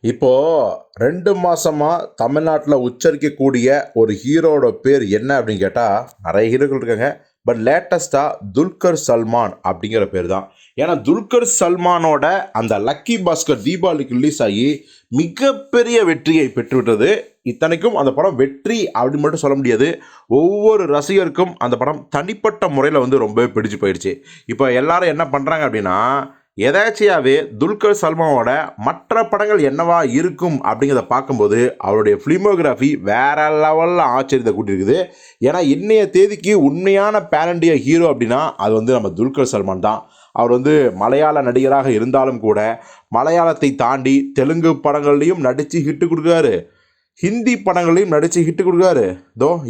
இப்போ 2 மாசமா தமிழ்நாட்டுல உச்சரிக்கக்கூடிய ஒரு ஹீரோவோட பேர் என்ன அப்படின்னு கேட்டா, நெறைய ஹீரோக்கள் இருக்காங்க. பட் லேட்டஸ்ட்டா துல்கர் சல்மான் அப்படிங்கிற பேர் தான். ஏன்னா துல்கர் சல்மானோட அந்த லக்கி பாஸ்கர் தீபாவளிக்கு ரிலீஸ் ஆகி மிகப்பெரிய வெற்றியை பெற்றுவிட்டது. இத்தனைக்கும் அந்த படம் வெற்றி அப்படின்னு மட்டும் சொல்ல முடியாது. ஒவ்வொரு ரசிகருக்கும் அந்த படம் தனிப்பட்ட முறையில் ரொம்பவே பிடிச்சு போயிடுச்சு. இப்போ எல்லாரும் என்ன பண்ணுறாங்க அப்படின்னா, எதாச்சியாவே துல்கர் சல்மானோட மற்ற படங்கள் என்னவா இருக்கும் அப்படிங்கிறத பார்க்கும்போது அவருடைய ஃபிலிமோகிராஃபி வேற லெவலில் ஆச்சரியத்தை கூட்டியிருக்குது. ஏன்னா இன்னைய தேதிக்கு உண்மையான பேன் இண்டியா ஹீரோ அப்படின்னா அது நம்ம துல்கர் சல்மான் தான். அவர் மலையாள நடிகராக இருந்தாலும் கூட மலையாளத்தை தாண்டி தெலுங்கு படங்கள்லையும் நடித்து ஹிட்டு கொடுக்குறாரு, ஹிந்தி படங்களையும் நடித்து ஹிட்டு கொடுக்குறாரு,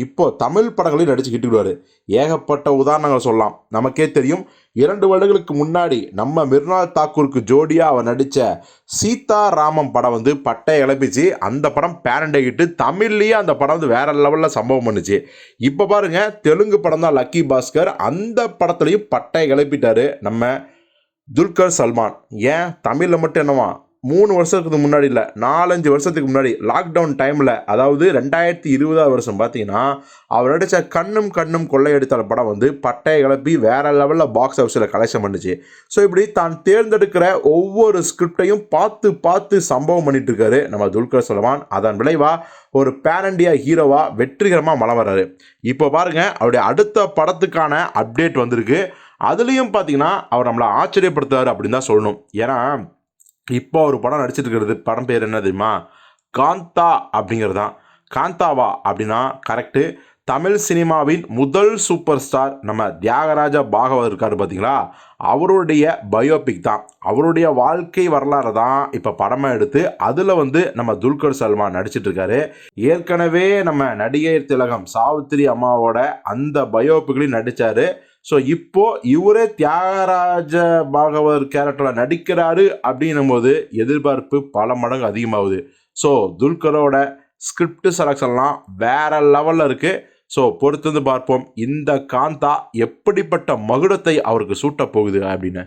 இப்போ தமிழ் படங்களையும் நடித்து ஹிட்டு கொடுக்குறாரு. ஏகப்பட்ட உதாரணங்கள் சொல்லலாம். நமக்கே தெரியும், 2 வருடங்களுக்கு முன்னாடி நம்ம மிர்னால் தாக்கூருக்கு ஜோடியாக அவர் நடித்த சீதா ராமம் படம் பட்டை இழப்பிச்சு. அந்த படம் பேன் இண்டியா ஹிட்டு. தமிழ்லேயே அந்த படம் வேற லெவலில் சம்பவம் பண்ணுச்சு. இப்போ பாருங்க, தெலுங்கு படம் தான் லக்கி பாஸ்கர். அந்த படத்துலையும் பட்டை இழப்பிட்டாரு நம்ம துல்கர் சல்மான். ஏன் தமிழில் மட்டும் என்னவா, 3 வருஷத்துக்கு முன்னாடி இல்லை, 4-5 வருஷத்துக்கு முன்னாடி லாக்டவுன் டைமில், அதாவது 2020 வருஷம் பார்த்தீங்கன்னா அவர் நடித்த கண்ணும் கண்ணும் கொள்ளையடித்தால் படம் பட்டையை கிளப்பி வேற லெவலில் பாக்ஸ் ஆஃபீஸில் கலெக்ஷன் பண்ணிச்சு. ஸோ இப்படி தான் தேர்ந்தெடுக்கிற ஒவ்வொரு ஸ்கிரிப்டையும் பார்த்து பார்த்து சம்பவம் பண்ணிட்டு இருக்காரு நம்ம துல்கர் சல்மான். அதன் விளைவாக ஒரு பேன் இண்டியா ஹீரோவாக வெற்றிகரமாக மலம் வர்றாரு. இப்போ பாருங்க, அவருடைய அடுத்த படத்துக்கான அப்டேட் வந்திருக்கு. அதுலேயும் பார்த்தீங்கன்னா அவர் நம்மளை ஆச்சரியப்படுத்துறாரு அப்படின்னு தான் சொல்லணும். ஏன்னா இப்போ ஒரு படம் நடிச்சிட்டு இருக்கிறது, படம் பேர் என்ன தெரியுமா? காந்தா அப்படிங்கிறது தான். காந்தாவா அப்படின்னா கரெக்டு. தமிழ் சினிமாவின் முதல் சூப்பர் ஸ்டார் நம்ம தியாகராஜா பாகவதர் இருக்கார் பார்த்தீங்களா, அவருடைய பயோபிக் தான். அவருடைய வாழ்க்கை வரலாறு தான் இப்போ படமாக எடுத்து அதில் நம்ம துல்கர் சல்மான் நடிச்சிட்டு இருக்காரு. ஏற்கனவே நம்ம நடிகை திலகம் சாவித்திரி அம்மாவோட அந்த பயோபிக்லையும் நடித்தார். ஸோ இப்போ இவரே தியாகராஜ பாகவதர் கேரக்டரில் நடிக்கிறாரு அப்படின்னும் போது எதிர்பார்ப்பு பல மடங்கு அதிகமாகுது. ஸோ துல்கரோட ஸ்கிரிப்ட் செலக்ஷன்லாம் வேற லெவலில் இருக்குது. ஸோ பொறுத்து பார்ப்போம் இந்த காந்தா எப்படிப்பட்ட மகுடத்தை அவருக்கு சூட்ட போகுது அப்படின்னு.